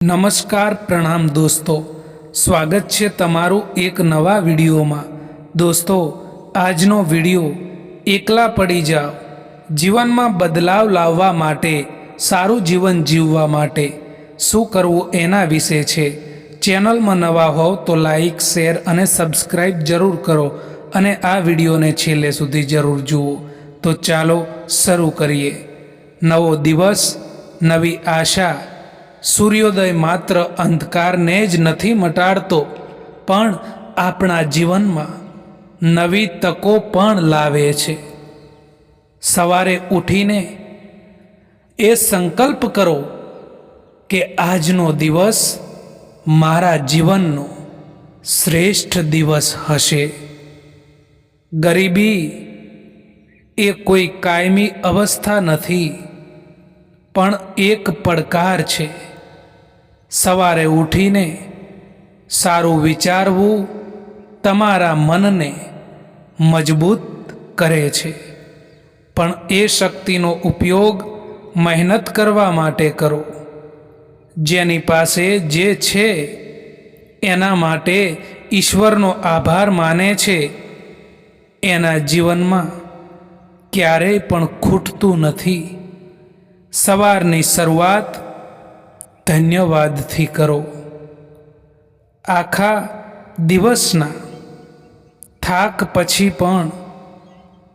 નમસ્કાર પ્રણામ દોસ્તો, સ્વાગત છે તમારું એક નવા વિડીયોમાં। દોસ્તો, આજનો વિડીયો એકલા પડી જાઓ, જીવનમાં બદલાવ લાવવા માટે, સારું જીવન જીવવા માટે શું કરવું એના વિશે છે। ચેનલમાં નવા હોવ તો લાઈક, શેર અને સબસ્ક્રાઈબ જરૂર કરો અને આ વિડીયોને છેલ્લે સુધી જરૂર જુઓ। તો ચાલો શરૂ કરીએ। નવો દિવસ, નવી આશા। સૂર્યોદય માત્ર અંધકારને જ નથી મટાડતો, પણ આપણા જીવનમાં નવી તકો પણ લાવે છે। સવારે ઉઠીને એ સંકલ્પ કરો કે આજનો દિવસ મારા જીવનનો શ્રેષ્ઠ દિવસ હશે। ગરીબી એ કોઈ કાયમી અવસ્થા નથી, પણ એક પડકાર છે। સવારે ઉઠીને સારું વિચારવું તમારા મનને મજબૂત કરે છે, પણ એ શક્તિનો ઉપયોગ મહેનત કરવા માટે કરો। જેની પાસે જે છે એના માટે ઈશ્વરનો આભાર માને છે, એના જીવનમાં ક્યારેય પણ ખૂટતું નથી। સવારની શરૂઆત ધન્યવાદથી કરો। આખા દિવસના થાક પછી પણ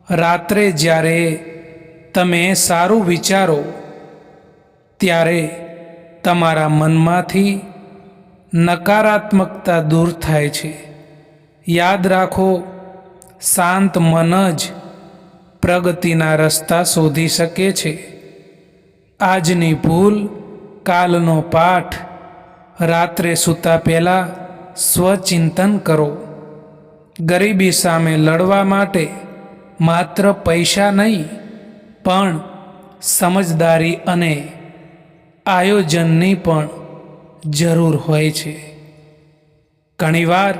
રાત્રે જ્યારે તમે સારું વિચારો, ત્યારે તમારા મનમાંથી નકારાત્મકતા દૂર થાય છે। યાદ રાખો, શાંત મન જ પ્રગતિના રસ્તા શોધી શકે છે। આજની ભૂલ કાલનો પાઠ। રાત્રે સૂતા પહેલાં સ્વચિંતન કરો। ગરીબી સામે લડવા માટે માત્ર પૈસા નહીં, પણ સમજદારી અને આયોજનની પણ જરૂર હોય છે। ઘણીવાર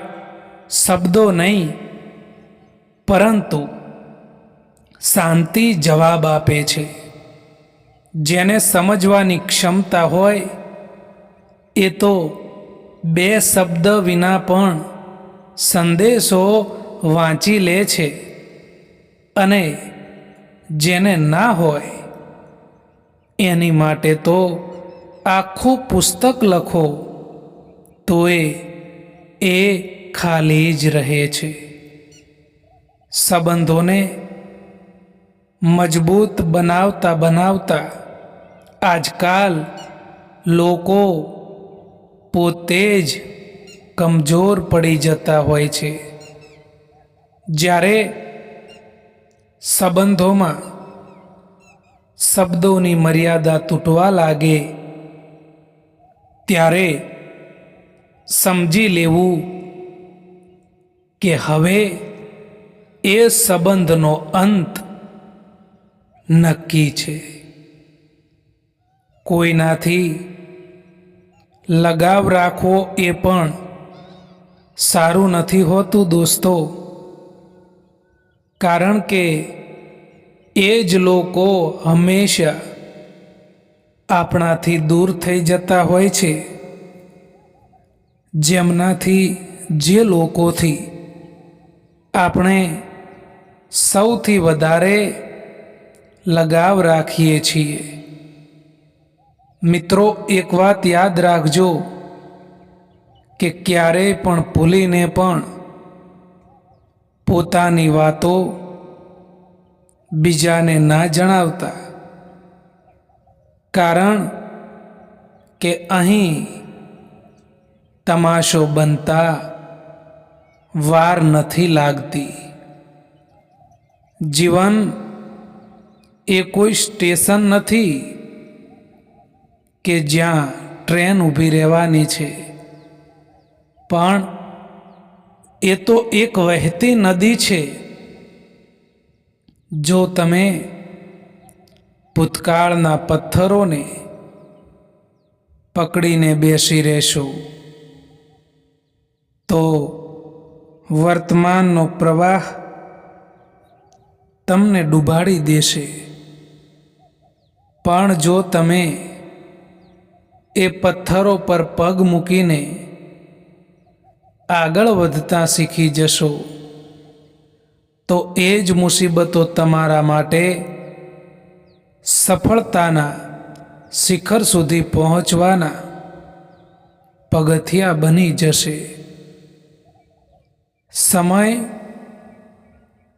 શબ્દો નહીં, પરંતુ શાંતિ જવાબ આપે છે। જેને સમજવાની ક્ષમતા હોય એ તો બે શબ્દ વિના પણ સંદેશો વાંચી લે છે, અને જેને ના હોય એની માટે તો આખું પુસ્તક લખો તોય એ ખાલી જ રહે છે। સંબંધોને મજબૂત બનાવતા બનાવતા આજકાલ લોકો પોતે જ કમજોર પડી જતા હોય છે। જ્યારે સંબંધોમાં શબ્દોની મર્યાદા તૂટવા લાગે, ત્યારે સમજી લેવું કે હવે એ સંબંધનો અંત નક્કી છે। કોઈનાથી લગાવ રાખવો એ પણ સારું નથી હોતું દોસ્તો, કારણ કે એ જ લોકો હંમેશા આપણાથી દૂર થઈ જતા હોય છે। જે લોકોથી આપણે સૌથી વધારે લગાવ રાખીએ છીએ। મિત્રો, એક વાત યાદ રાખજો કે ક્યારેય પણ ભૂલીને પણ પોતાની વાતો બીજાને ના જણાવતા, કારણ કે અહીં તમાશો બનતા વાર નથી લાગતી। જીવન એ કોઈ સ્ટેશન નથી કે જ્યાં ટ્રેન ઊભી રહેવાની છે, પણ એ તો એક વહેતી નદી છે। જો તમે ભૂતકાળના પથ્થરોને પકડીને બેસી રહેશો, તો વર્તમાનનો પ્રવાહ તમને ડૂબાડી દેશે। પણ જો તમે એ પથ્થરો પર પગ મૂકીને આગળ વધતા શીખી જશો તો એ જ મુસીબતો તમારા માટે સફળતાના શિખર સુધી પહોંચવાના પગથિયા બની જશે। સમય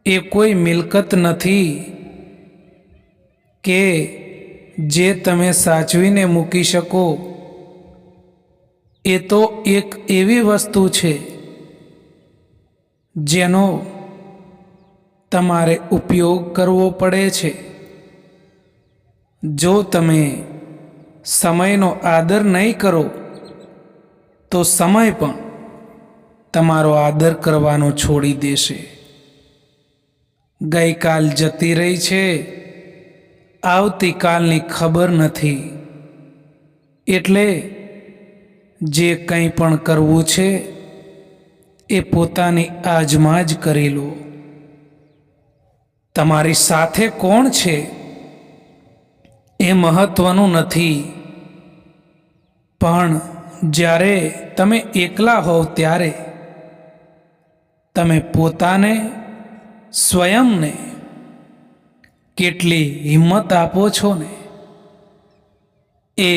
એ કોઈ મિલકત નથી કે જે તમે સાચવીને મૂકી શકો। એ તો એક એવી વસ્તુ છે જેનો તમારે ઉપયોગ કરવો પડે છે। જો તમે સમયનો આદર નહીં કરો તો સમય પણ તમારો આદર કરવાનો છોડી દેશે। ગઈકાલ જતી રહી છે, આવતીકાલની ખબર નથી, એટલે જે કંઈ પણ કરવું છે એ પોતાની આજમાં જ કરી લો। તમારી સાથે કોણ છે એ મહત્વનું નથી, પણ જ્યારે તમે એકલા હોવ ત્યારે તમે પોતાને સ્વયંને કેટલી હિંમત આપો છો ને એ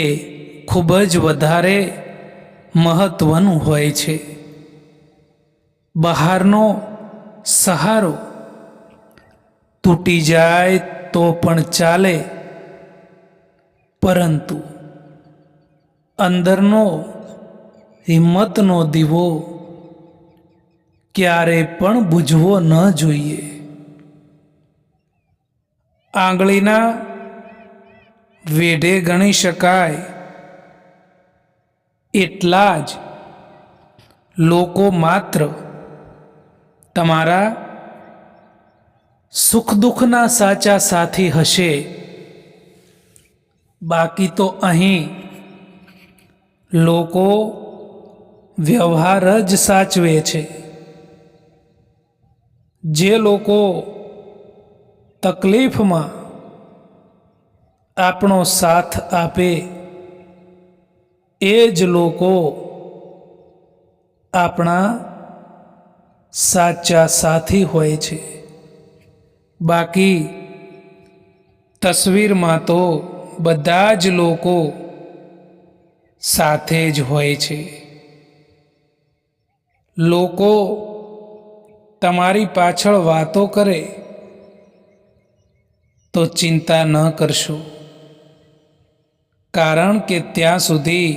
ખૂબ જ વધારે મહત્વનું હોય છે। બહારનો સહારો તૂટી જાય તો પણ ચાલે, પરંતુ અંદરનો હિંમતનો દીવો ક્યારે પણ બુઝવો ન જોઈએ। આંગળીના વેઢે ગણી શકાય એટલા જ લોકો માત્ર તમારા સુખ દુઃખના સાચા સાથી હશે। બાકી તો અહીં લોકો વ્યવહાર જ સાચવે છે। જે લોકો તકલીફમાં આપણો સાથ આપે એ જ લોકો આપણા સાચા સાથી હોય છે। બાકી તસવીરમાં તો બધા જ લોકો સાથે જ હોય છે। લોકો તમારી પાછળ વાતો કરે તો ચિંતા ન કરશો, કારણ કે ત્યાં સુધી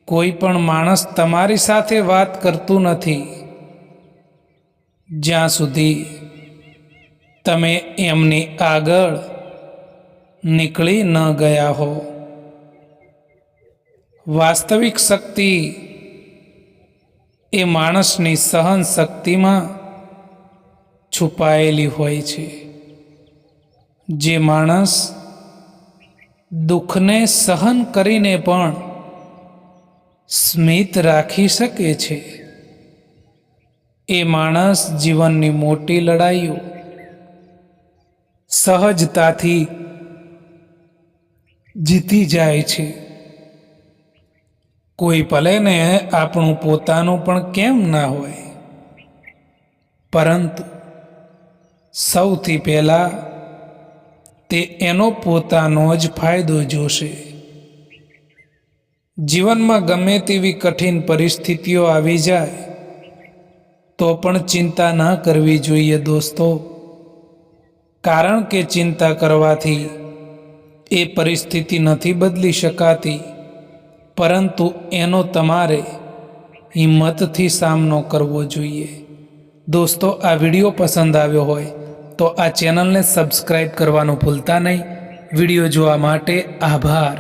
કોઈ પણ માણસ તમારી સાથે વાત કરતું નથી જ્યાં સુધી તમે એમની આગળ નીકળી ન ગયા હો। વાસ્તવિક શક્તિ એ માણસની સહન શક્તિમાં છુપાયેલી હોય છે। જે માણસ દુઃખને સહન કરીને પણ સ્મિત રાખી શકે છે એ માણસ જીવનની મોટી લડાઈઓ સહજતાથી જીતી જાય છે। કોઈ ભલે ને આપણું પોતાનું પણ કેમ ના હોય, પરંતુ સૌથી પહેલાં તે એનો પોતાનો જ ફાયદો જોશે। જીવનમાં ગમે તેવી કઠિન પરિસ્થિતિઓ આવી જાય તો પણ ચિંતા ન કરવી જોઈએ દોસ્તો, કારણ કે ચિંતા કરવાથી એ પરિસ્થિતિ નથી બદલી શકાતી, પરંતુ એનો તમારે હિંમતથી સામનો કરવો જોઈએ। દોસ્તો, આ વિડીયો પસંદ આવ્યો હોય તો આ ચેનલને સબસ્ક્રાઈબ કરવાનું ભૂલતા નહીં। વિડીયો જોવા માટે આભાર।